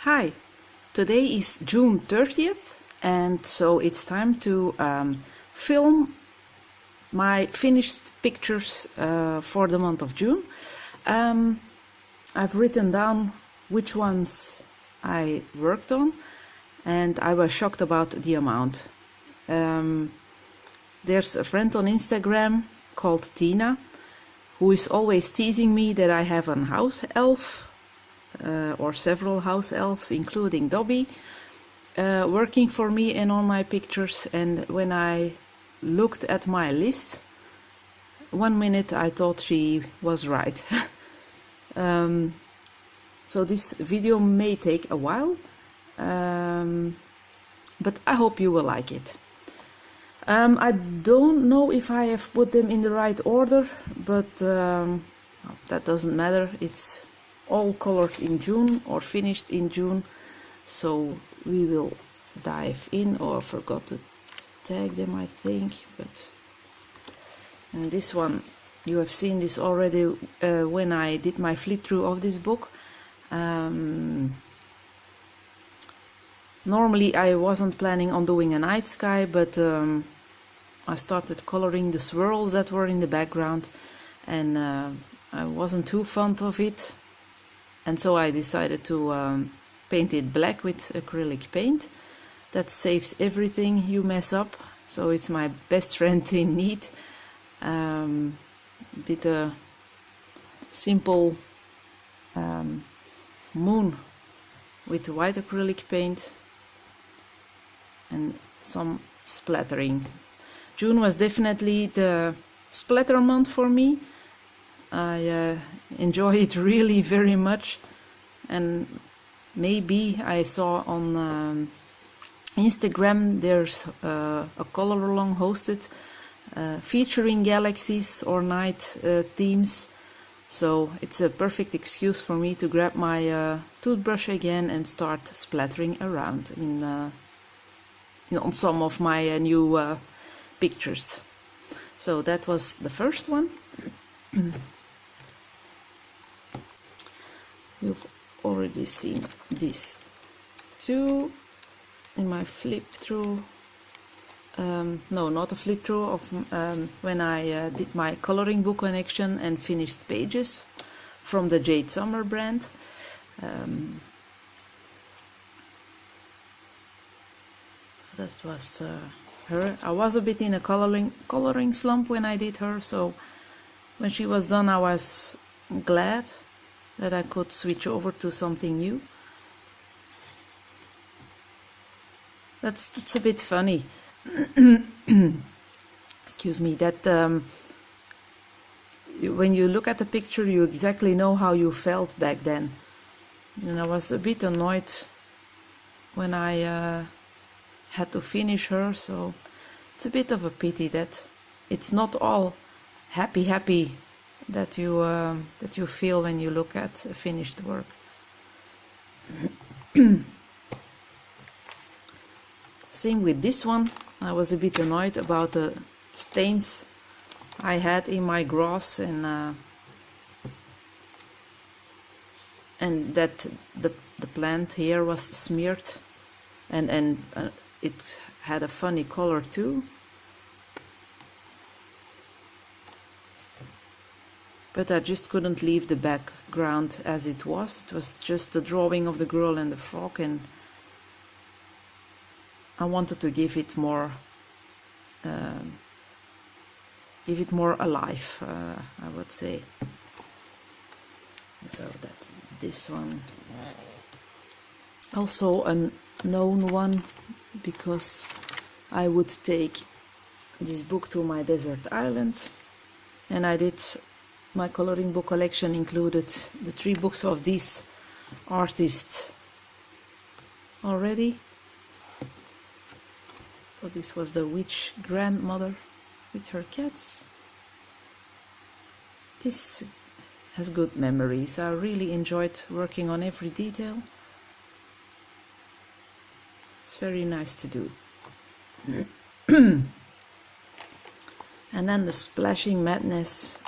Hi, today is June 30th, and so it's time to film my finished pictures for the month of June. I've written down which ones I worked on, and I was shocked about the amount. There's a friend on Instagram called Tina who is always teasing me that I have an house elf or several house elves, including Dobby, working for me and on my pictures. And when I looked at my list, 1 minute I thought she was right. So this video may take a while, but I hope you will like it. I don't know if I have put them in the right order, but that doesn't matter. It's all colored in June or finished in June, so we will dive in. Oh, I forgot to tag them, I think. And this one, you have seen this already when I did my flip through of this book. Normally I wasn't planning on doing a night sky, but I started coloring the swirls that were in the background, and I wasn't too fond of it, and so I decided to paint it black with acrylic paint. That saves everything you mess up, so it's my best friend in need. With a simple moon with white acrylic paint and some splattering. June was definitely the splatter month for me. I enjoy it really very much, and maybe I saw on Instagram there's a color along hosted featuring galaxies or night themes, so it's a perfect excuse for me to grab my toothbrush again and start splattering around on some of my new pictures. So that was the first one. You've already seen this too in my flip through. No, not a flip through of when I did my coloring book connection and finished pages from the Jade Summer brand. So that was her. I was a bit in a coloring slump when I did her, so when she was done I was glad that I could switch over to something new. That's a bit funny. Excuse me, that when you look at the picture you exactly know how you felt back then, and I was a bit annoyed when I had to finish her, so it's a bit of a pity that it's not all happy that you feel when you look at finished work. Same with this one. I was a bit annoyed about the stains I had in my grass, and that the plant here was smeared, and it had a funny color too. But I just couldn't leave the background as it was. It was just the drawing of the girl and the frog, and I wanted to give it more alive, I would say. So that's this one. Also a known one, because I would take this book to my desert island, and I did my coloring book collection included the 3 books of this artist already. So this was the witch grandmother with her cats. This has good memories. I really enjoyed working on every detail. It's very nice to do. And then the splashing madness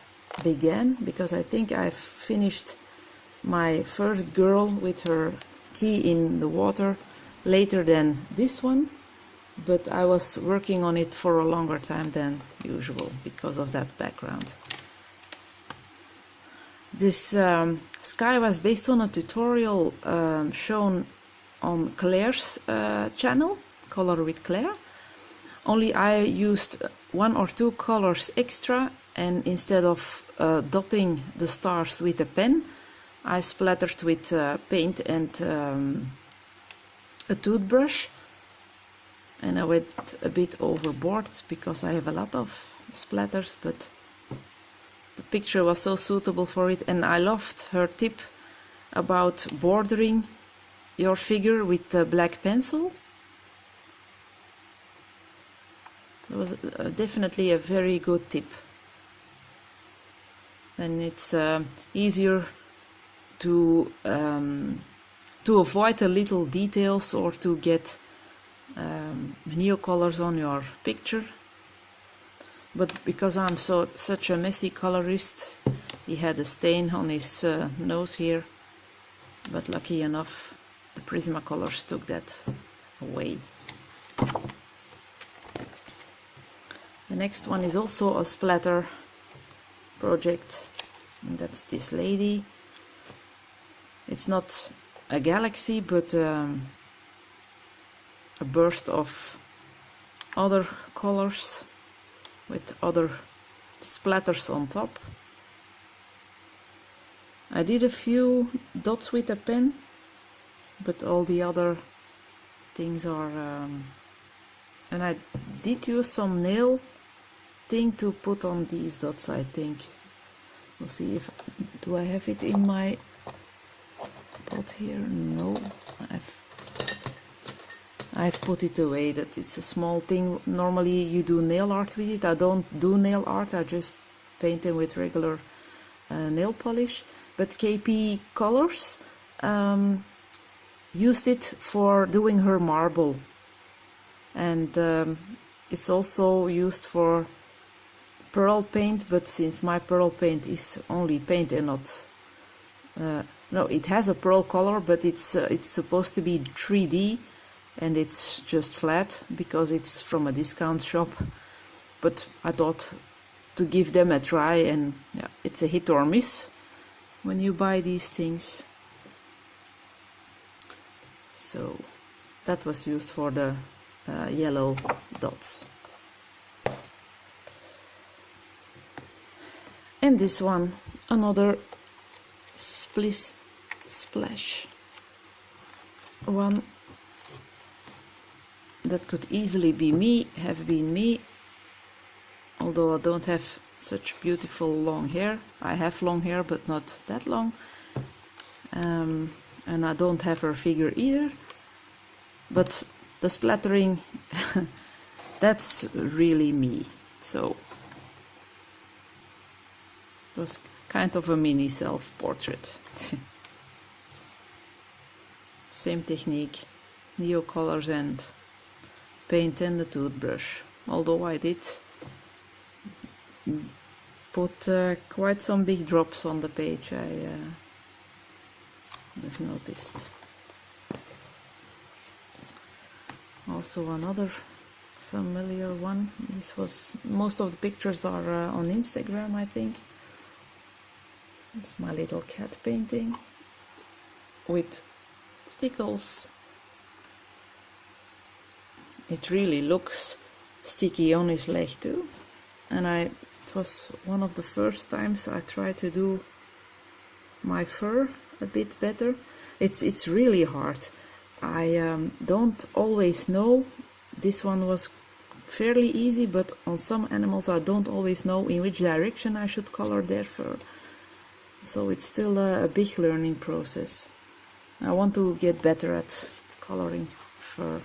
began, because I think I've finished my first girl with her tea in the water later than this one, but I was working on it for a longer time than usual because of that background. This sky was based on a tutorial shown on Claire's channel, Color with Claire. Only I used 1 or 2 colors extra, and instead of dotting the stars with a pen, I splattered with paint and a toothbrush, and I went a bit overboard because I have a lot of splatters, but the picture was so suitable for it. And I loved her tip about bordering your figure with a black pencil. It was definitely a very good tip, and it's easier to avoid the little details or to get neocolors on your picture. But because I'm such a messy colorist, he had a stain on his nose here, but lucky enough the Prismacolors took that away. The next one is also a splatter project, and that's this lady. It's not a galaxy, but a burst of other colors with other splatters on top. I did a few dots with a pen, but all the other things are and I did use some nail thing to put on these dots, I think. We'll see if do I have it in my pot here. No, I've put it away. That it's a small thing. Normally you do nail art with it. I don't do nail art, I just paint them with regular nail polish. But KP Colors used it for doing her marble, and it's also used for pearl paint, but since my pearl paint is only paint and not no, it has a pearl color, but it's supposed to be 3D, and it's just flat because it's from a discount shop. But I thought to give them a try, and yeah, it's a hit or miss when you buy these things. So that was used for the yellow dots. And this one, another splash one that could easily be me, have been me, although I don't have such beautiful long hair. I have long hair, but not that long, and I don't have her figure either, but the splattering that's really me. So it was kind of a mini self-portrait. Same technique, neocolors and paint and the toothbrush. Although I did put quite some big drops on the page, I have noticed. Also another familiar one. This was, most of the pictures are on Instagram, I think. It's my little cat painting with stickles. It really looks sticky on his leg too, and it was one of the first times I tried to do my fur a bit better. It's really hard. I don't always know. This one was fairly easy, but on some animals I don't always know in which direction I should color their fur. So it's still a big learning process. I want to get better at coloring fur.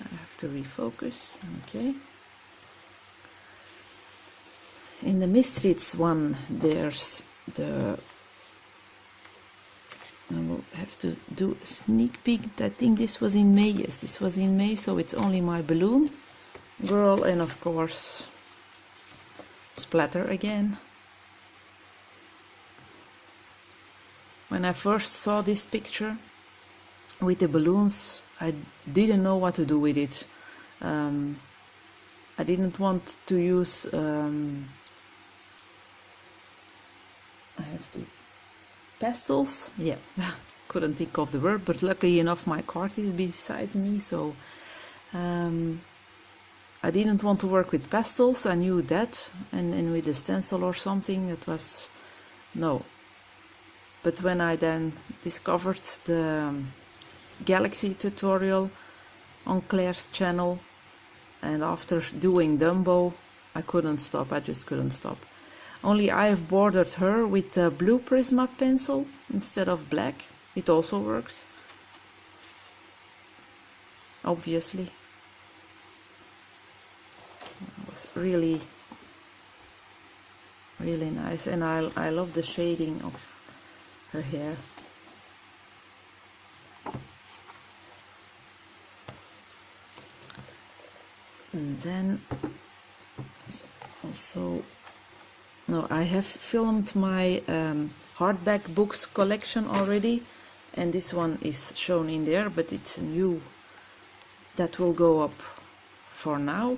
I have to refocus. Okay. In the Misfits one, there's the... I will have to do a sneak peek. I think this was in May. Yes, this was in May, so it's only my balloon girl, and of course splatter again. When I first saw this picture, with the balloons, I didn't know what to do with it. I didn't want to use I have to pastels, yeah. Couldn't think of the word, but luckily enough my card is beside me, so I didn't want to work with pastels, I knew that, and with a stencil or something, it was no. But when I then discovered the Galaxy tutorial on Claire's channel, and after doing Dumbo, I couldn't stop, I just couldn't stop. Only I have bordered her with a blue Prisma pencil instead of black. It also works, obviously. It was really, really nice, and I love the shading of her hair. And then also, no, I have filmed my hardback books collection already, and this one is shown in there, but it's new that will go up for now.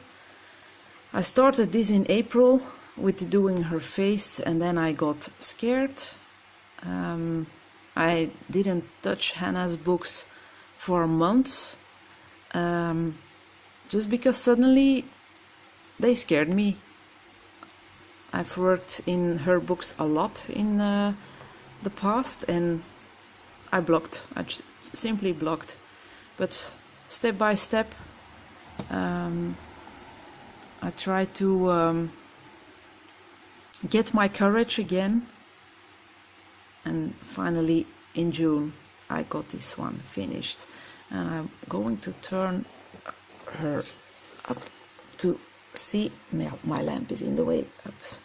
I started this in April with doing her face, and then I got scared. I didn't touch Hannah's books for months, just because suddenly they scared me. I've worked in her books a lot in the past, and I blocked. I just simply blocked. But step by step, I tried to get my courage again, and finally in June I got this one finished, and I'm going to turn her up to see. My lamp is in the way. Oops.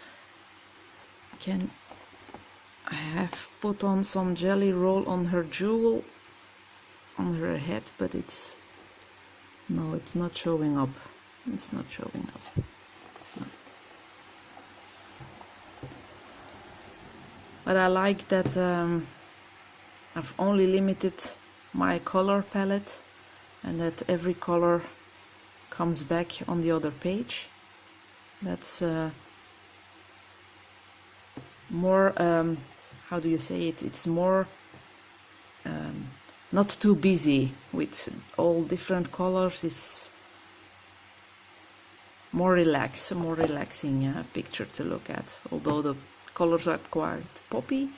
I have put on some jelly roll on her jewel on her head, but it's not showing up. It's not showing up. No. But I like that I've only limited my color palette, and that every color comes back on the other page. That's more, how do you say it? It's more not too busy with all different colors. It's more relaxing picture to look at. Although the colors are quite poppy,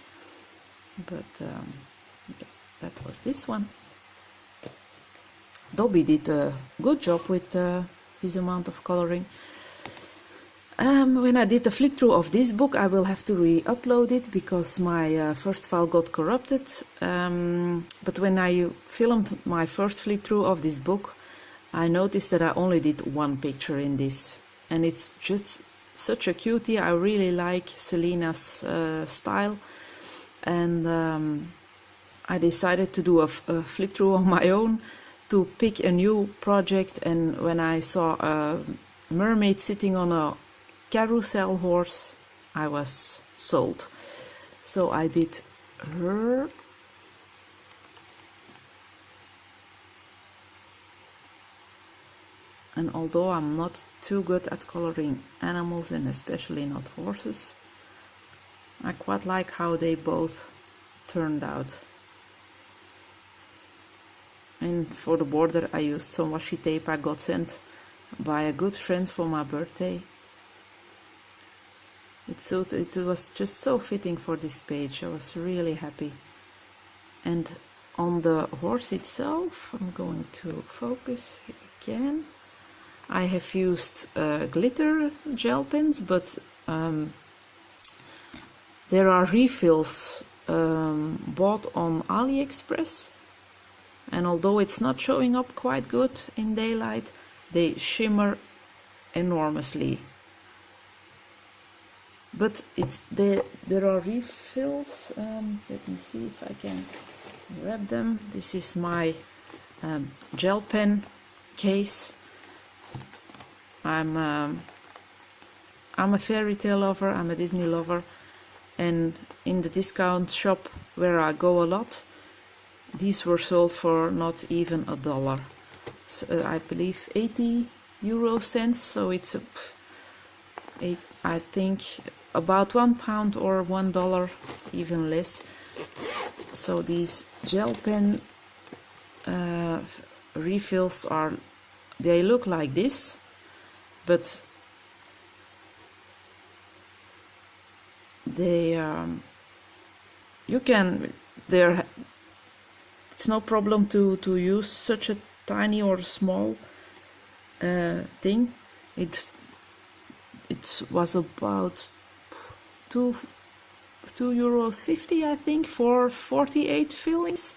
but yeah, that was this one. Dobby did a good job with his amount of coloring. When I did the flip through of this book, I will have to re-upload it because my first file got corrupted. But when I filmed my first flip through of this book, I noticed that I only did one picture in this, and it's just such a cutie. I really like Selena's style, and I decided to do a flip through on my own to pick a new project. And when I saw a mermaid sitting on a carousel horse, I was sold. So I did her. And although I'm not too good at coloring animals, and especially not horses, I quite like how they both turned out. And for the border I used some washi tape I got sent by a good friend for my birthday. It was just so fitting for this page. I was really happy. And on the horse itself, I'm going to focus again. I have used glitter gel pens, but there are refills bought on AliExpress, and although it's not showing up quite good in daylight, they shimmer enormously. But there are refills. Let me see if I can grab them. This is my gel pen case. I'm a fairy tale lover, I'm a Disney lover, and in the discount shop where I go a lot, these were sold for not even $1. So, I believe 80 euro cents, so it's I think about £1 or $1, even less. So these gel pen refills they look like this, but they it's no problem to use such a tiny or small thing. It was about €2.50, I think, for 48 fillings.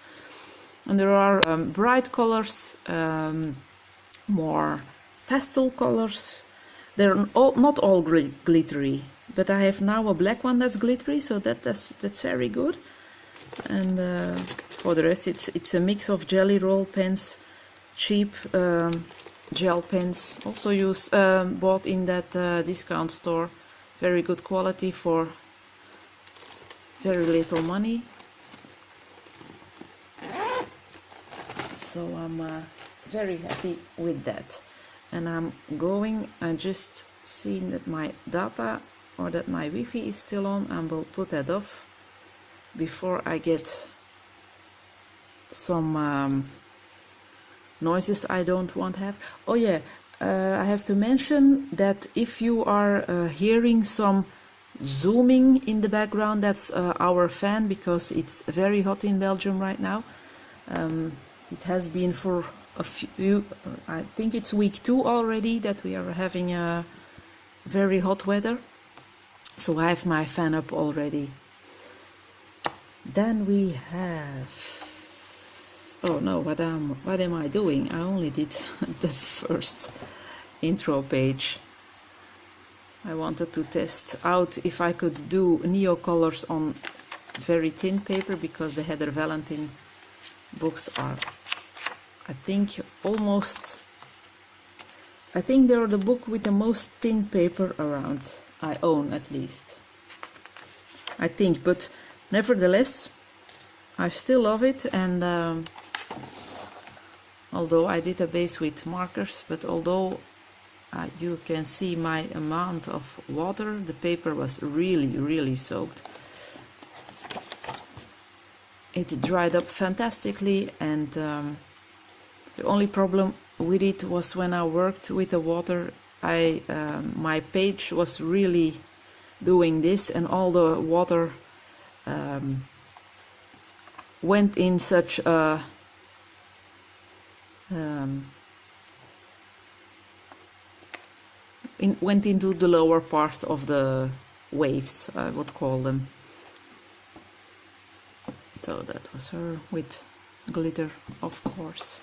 And there are bright colors, more pastel colors. They're not all glittery, but I have now a black one that's glittery, so that's very good. And for the rest, it's a mix of jelly roll pens, cheap gel pens, also bought in that discount store. Very good quality for very little money. So I'm very happy with that. And I just seen that my data or that my Wi-Fi is still on, and will put that off before I get some noises I don't want to have. Oh yeah, I have to mention that if you are hearing some zooming in the background, that's our fan, because it's very hot in Belgium right now. It has been for a few, I think it's week 2 already that we are having a very hot weather. So I have my fan up already. Then we have, oh no, what am I doing? I only did the first intro page. I wanted to test out if I could do neo colors on very thin paper, because the Heather Valentine books are, I think they're the book with the most thin paper around. I own, at least. I think, but nevertheless, I still love it. And although I did a base with markers, but although you can see my amount of water, the paper was really soaked. It dried up fantastically, and the only problem with it was when I worked with the water, my page was really doing this, and all the water went in such a went into the lower part of the waves, I would call them. So that was her with glitter, of course.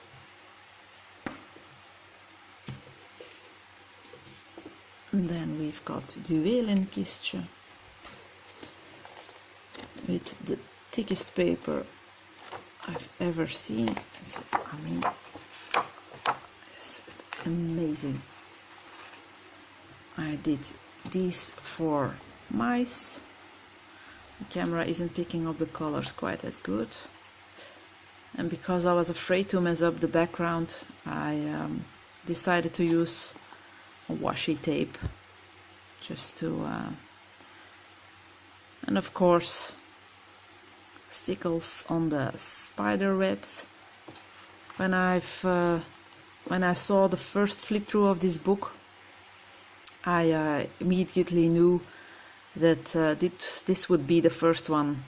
And then we've got juwelenkistje with the thickest paper I've ever seen. It's amazing. I did these for mice. The camera isn't picking up the colors quite as good. And because I was afraid to mess up the background, I decided to use washi tape just to and of course stickles on the spider webs. When I saw the first flip through of this book, I immediately knew that this would be the first one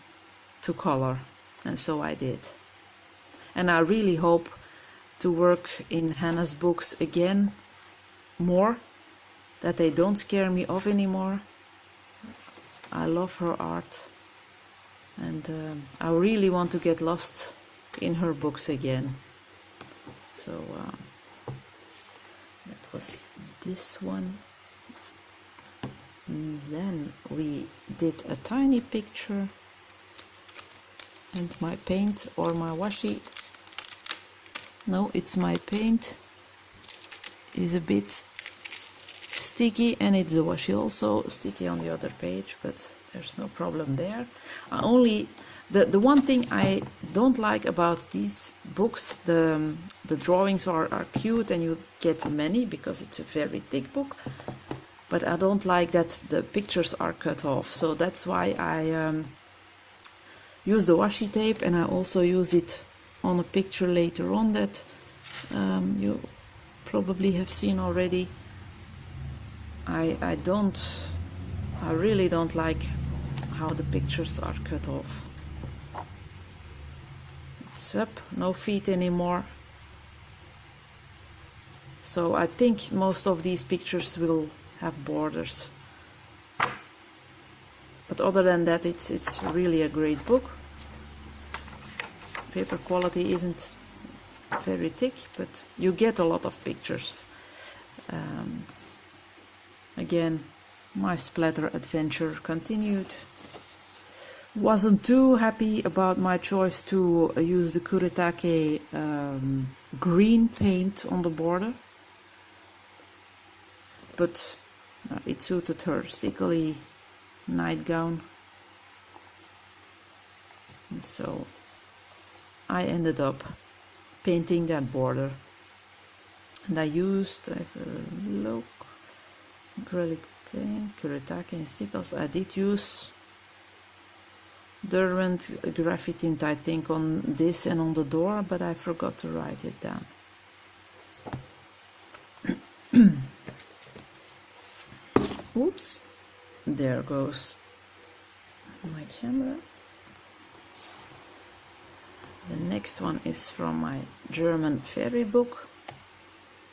to color, and so I did. And I really hope to work in Hanna's books again more, that they don't scare me off anymore. I love her art, and I really want to get lost in her books again. So that was this one. And then we did a tiny picture, and my paint or my washi, no, it's my paint, is a bit sticky, and it's the washi also sticky on the other page, but there's no problem there. I only The one thing I don't like about these books, the drawings are cute and you get many because it's a very thick book, but I don't like that the pictures are cut off. So that's why I use the washi tape, and I also use it on a picture later on that you probably have seen already. I really don't like how the pictures are cut off. It's up, no feet anymore. So I think most of these pictures will have borders. But other than that, it's really a great book. Paper quality isn't very thick, but you get a lot of pictures. Again, my splatter adventure continued. Wasn't too happy about my choice to use the Kuretake green paint on the border, but it suited her stickly nightgown, and so I ended up painting that border. And I used, I have a look, acrylic paint, Kuretake and stickles. I did use Derwent graffiti, I think, on this and on the door, but I forgot to write it down. Oops, there goes my camera. The next one is from my German fairy book.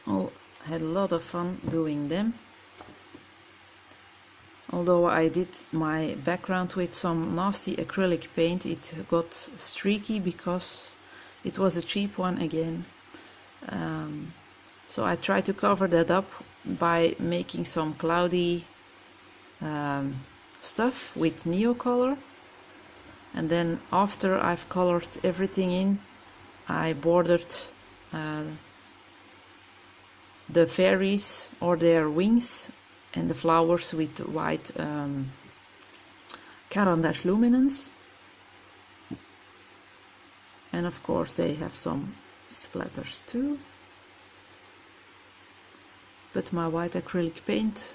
I had a lot of fun doing them. Although I did my background with some nasty acrylic paint, it got streaky because it was a cheap one again. So I tried to cover that up by making some cloudy stuff with Neocolor. And then after I've colored everything in, I bordered the fairies or their wings and the flowers with white Caran d'Ache luminance. And of course they have some splatters too. But my white acrylic paint,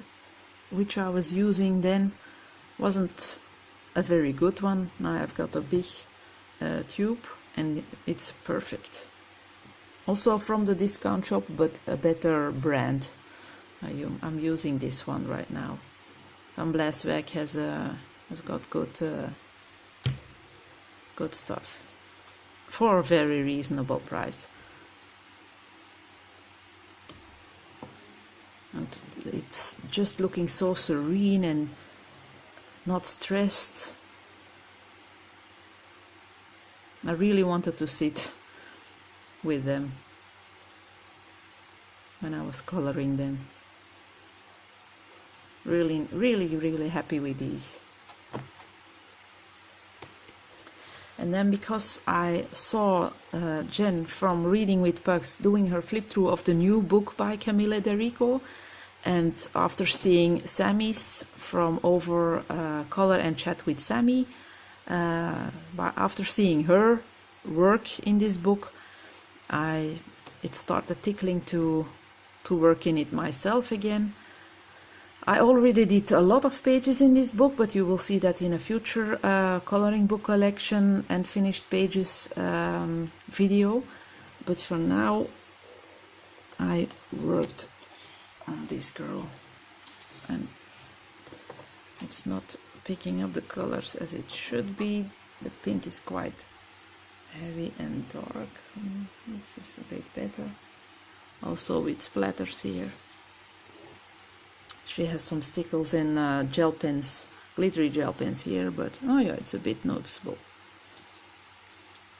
which I was using then, wasn't a very good one. Now I've got a big tube and it's perfect. Also from the discount shop, but a better brand. I'm using this one right now. Van Bleiswijk has got good stuff for a very reasonable price. And it's just looking so serene and not stressed. I really wanted to sit with them when I was coloring them. Really happy with these. And then because I saw Jen from Reading with Pugs doing her flip through of the new book by Camilla the Rico, and after seeing Sammy's from Over Color and Chat with Sammy, after seeing her work in this book, it started tickling to work in it myself again. I already did a lot of pages in this book, but you will see that in a future coloring book collection and finished pages video. But for now, I worked on this girl, and it's not picking up the colors as it should be. The pink is quite heavy and dark. This is a bit better. Also with splatters here. She has some stickles and gel pens, glittery gel pens here, but oh yeah, it's a bit noticeable.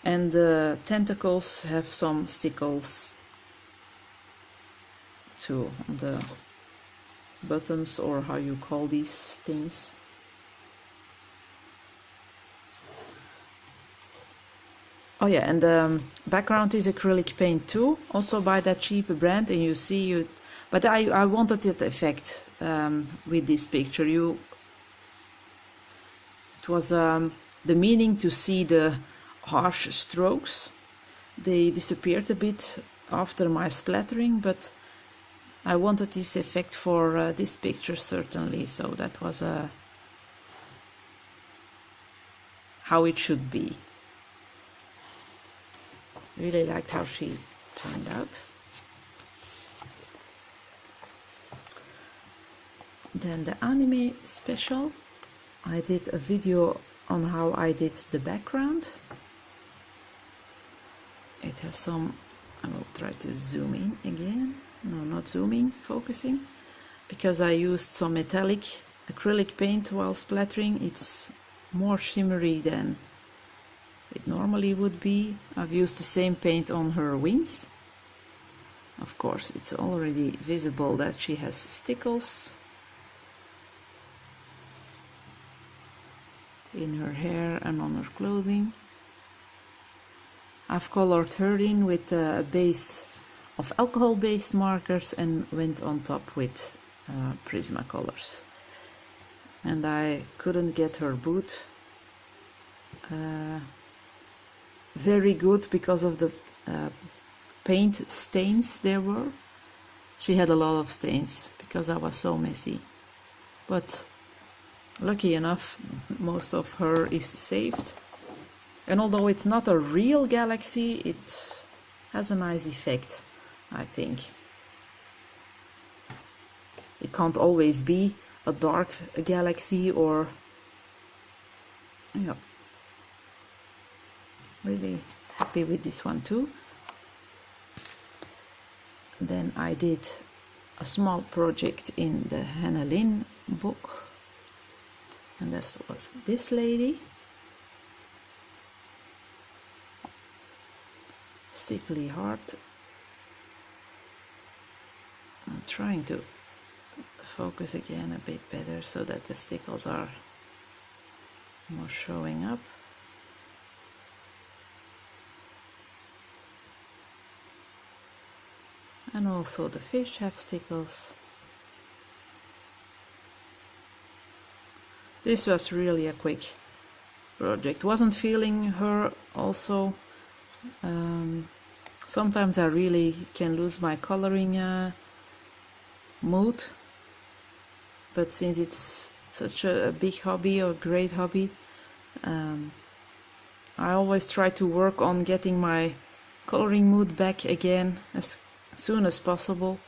And the tentacles have some stickles too on the buttons, or how you call these things. Oh yeah, and the background is acrylic paint too, also by that cheap brand, and you see but I wanted that effect with this picture. It was the meaning to see the harsh strokes. They disappeared a bit after my splattering, but I wanted this effect for this picture certainly, so that was how it should be. Really liked how she turned out. Then the anime special. I did a video on how I did the background. It has some, I will try to zoom in again. No, not zooming, focusing. Because I used some metallic acrylic paint while splattering. It's more shimmery than it normally would be. I've used the same paint on her wings. Of course, it's already visible that she has stickles in her hair and on her clothing. I've colored her in with a base of alcohol-based markers and went on top with Prismacolors. And I couldn't get her boot very good because of the paint stains there were. She had a lot of stains because I was so messy. But lucky enough, most of her is saved. And although it's not a real galaxy, it has a nice effect, I think. It can't always be a dark galaxy or... yeah. Really happy with this one too. Then I did a small project in the Hanna Dean book. And that was this lady. Stickly heart. I'm trying to focus again a bit better so that the stickles are more showing up. And also the fish have stickles. This was really a quick project. Wasn't feeling her also. Sometimes I really can lose my coloring mood, but since it's such a big hobby or great hobby, I always try to work on getting my coloring mood back again as soon as possible.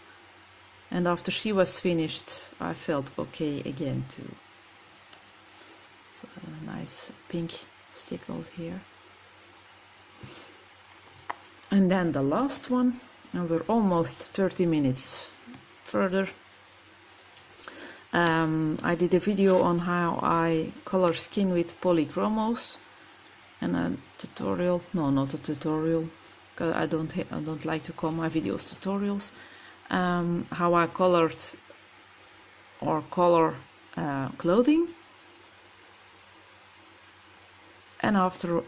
And after she was finished, I felt okay again too. So nice pink stickles here. And then the last one, and we're almost 30 minutes further. I did a video on how I color skin with polychromos, and a tutorial. No, not a tutorial, because I don't like to call my videos tutorials. How I colored or color clothing, and after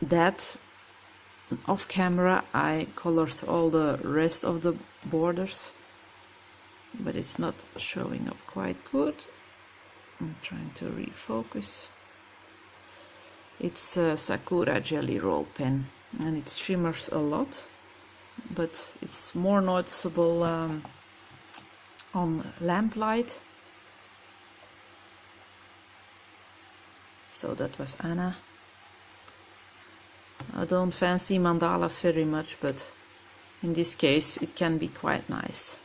that, off camera, I colored all the rest of the borders, but it's not showing up quite good. I'm trying to refocus. It's a Sakura Jelly Roll pen, and it shimmers a lot, but it's more noticeable on lamplight. So that was Anna. I don't fancy mandalas very much, but in this case it can be quite nice.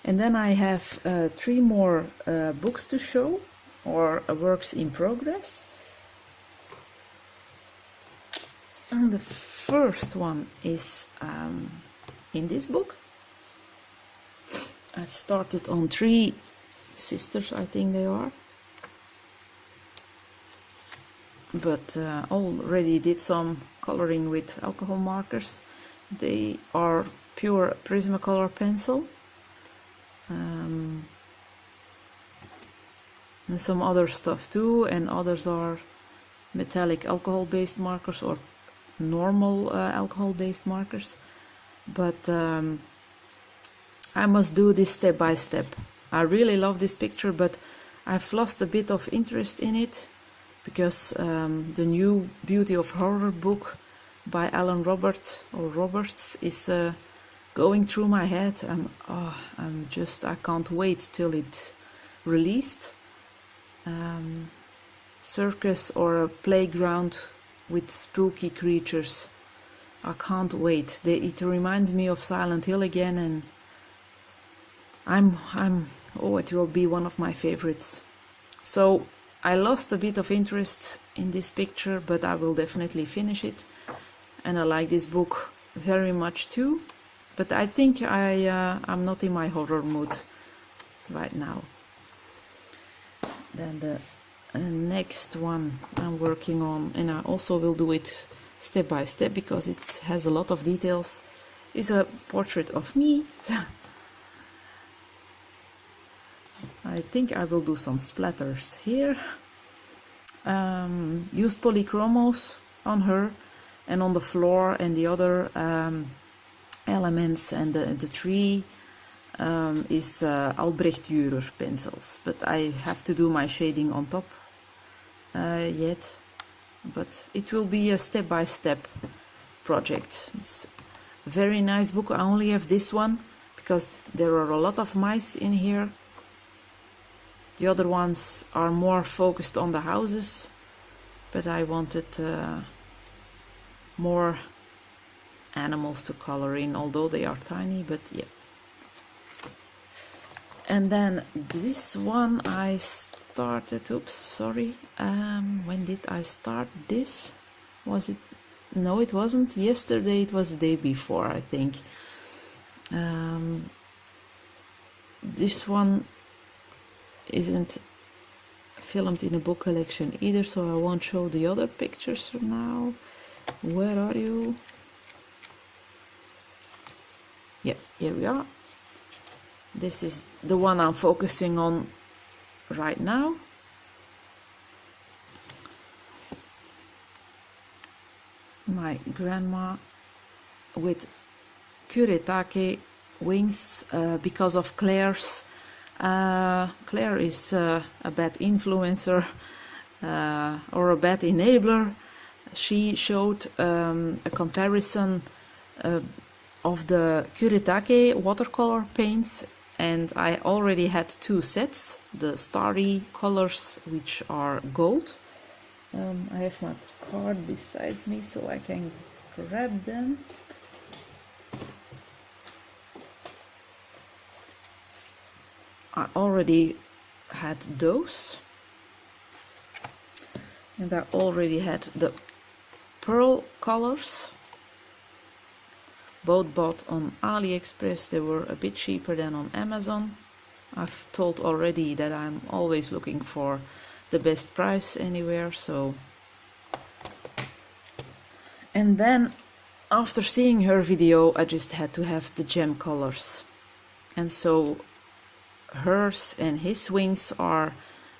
And then I have 3 more books to show, or works in progress. And the first one is in this book. I've started on 3 sisters, I think they are. But already did some coloring with alcohol markers. They are pure Prismacolor pencil. And some other stuff too, and others are metallic alcohol-based markers or normal alcohol-based markers. But I must do this step by step. I really love this picture, but I've lost a bit of interest in it, because the new Beauty of Horror book by Alan Roberts is going through my head. I can't wait till it's released. Circus or a playground with spooky creatures. I can't wait. It reminds me of Silent Hill again, and it will be one of my favorites. So I lost a bit of interest in this picture, but I will definitely finish it. And I like this book very much too. But I think I'm not in my horror mood right now. Then the next one I'm working on, and I also will do it step by step because it has a lot of details, is a portrait of me. I think I will do some splatters here. Used polychromos on her and on the floor and the other elements, and the tree is Albrecht Dürer pencils, but I have to do my shading on top yet, but it will be a step-by-step project. It's a very nice book. I only have this one because there are a lot of mice in here. The other ones are more focused on the houses, but I wanted more animals to color in, although they are tiny, but yeah. And then this one I started, oops, sorry, when did I start this? Was it, no it wasn't yesterday, it was the day before, I think. This one isn't filmed in a book collection either, so I won't show the other pictures for now. Where are you? Yeah, here we are. This is the one I'm focusing on right now. My grandma with kuretake wings because of Claire's. Claire is a bad influencer or a bad enabler. She showed a comparison of the kuretake watercolor paints, and I already had 2 sets, the starry colors which are gold. I have my card besides me so I can grab them. I already had those, and I already had the pearl colors, both bought on AliExpress. They were a bit cheaper than on Amazon. I've told already that I'm always looking for the best price anywhere, so. And then after seeing her video, I just had to have the gem colors, and so hers and his wings are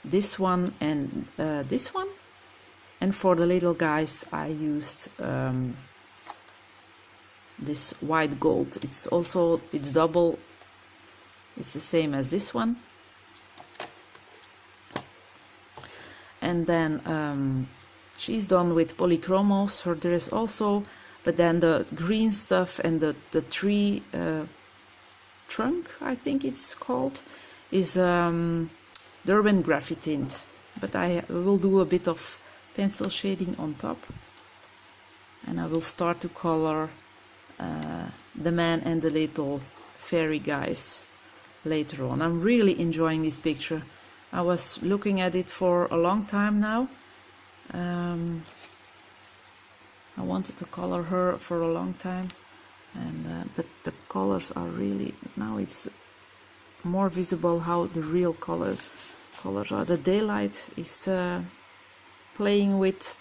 this one and this one. And for the little guys I used this white gold. It's double, it's the same as this one. And then she's done with polychromos, her dress also, but then the green stuff and the tree trunk, I think it's called, is Durban Graphitint. But I will do a bit of pencil shading on top, and I will start to color the man and the little fairy guys later on. I'm really enjoying this picture. I was looking at it for a long time now. I wanted to color her for a long time, and but the colors are really, now it's more visible how the real colors are. The daylight is playing with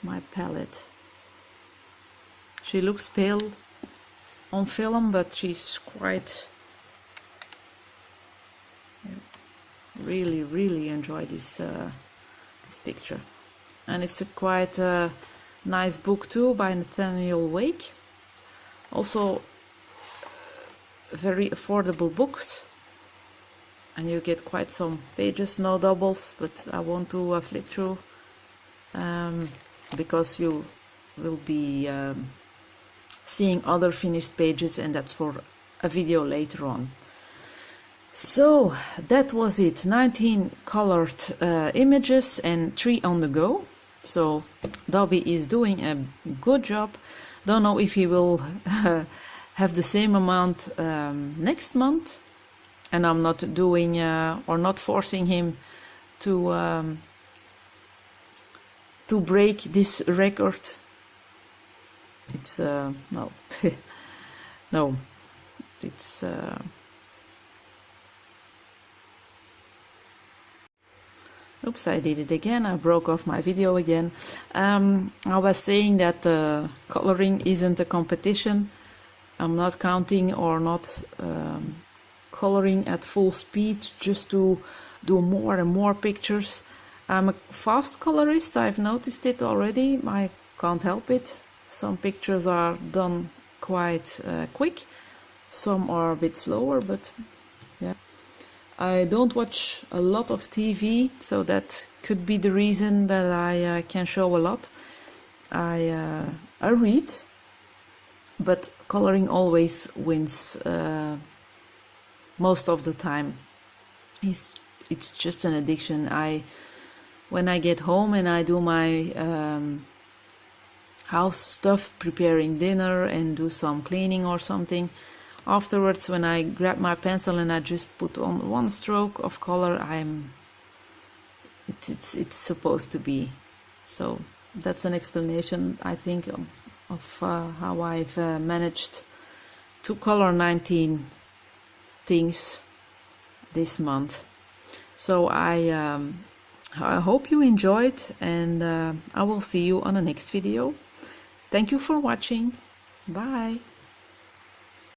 my palette. She looks pale on film, but she's quite, really enjoy this this picture. And it's a quite nice book too, by Nathaniel Wake. Also very affordable books. and you get quite some pages, no doubles, but I want to flip through because you will be seeing other finished pages, and that's for a video later on. So that was it, 19 colored images and 3 on the go. So Dobby is doing a good job. Don't know if he will have the same amount next month, and I'm not doing or not forcing him to break this record. It's no no, it's oops, I did it again. I broke off my video again. I was saying that coloring isn't a competition. I'm not counting or not coloring at full speed just to do more and more pictures. I'm a fast colorist, I've noticed it already. I can't help it. Some pictures are done quite quick, some are a bit slower, but yeah. I don't watch a lot of TV, so that could be the reason that I can show a lot. I read, but coloring always wins most of the time. It's just an addiction. When I get home and I do my house stuff, preparing dinner and do some cleaning or something, afterwards when I grab my pencil and I just put on one stroke of color, it's supposed to be. So that's an explanation, I think, of how I've managed to color 19 things this month. So I hope you enjoyed, and I will see you on the next video. Thank you for watching. Bye.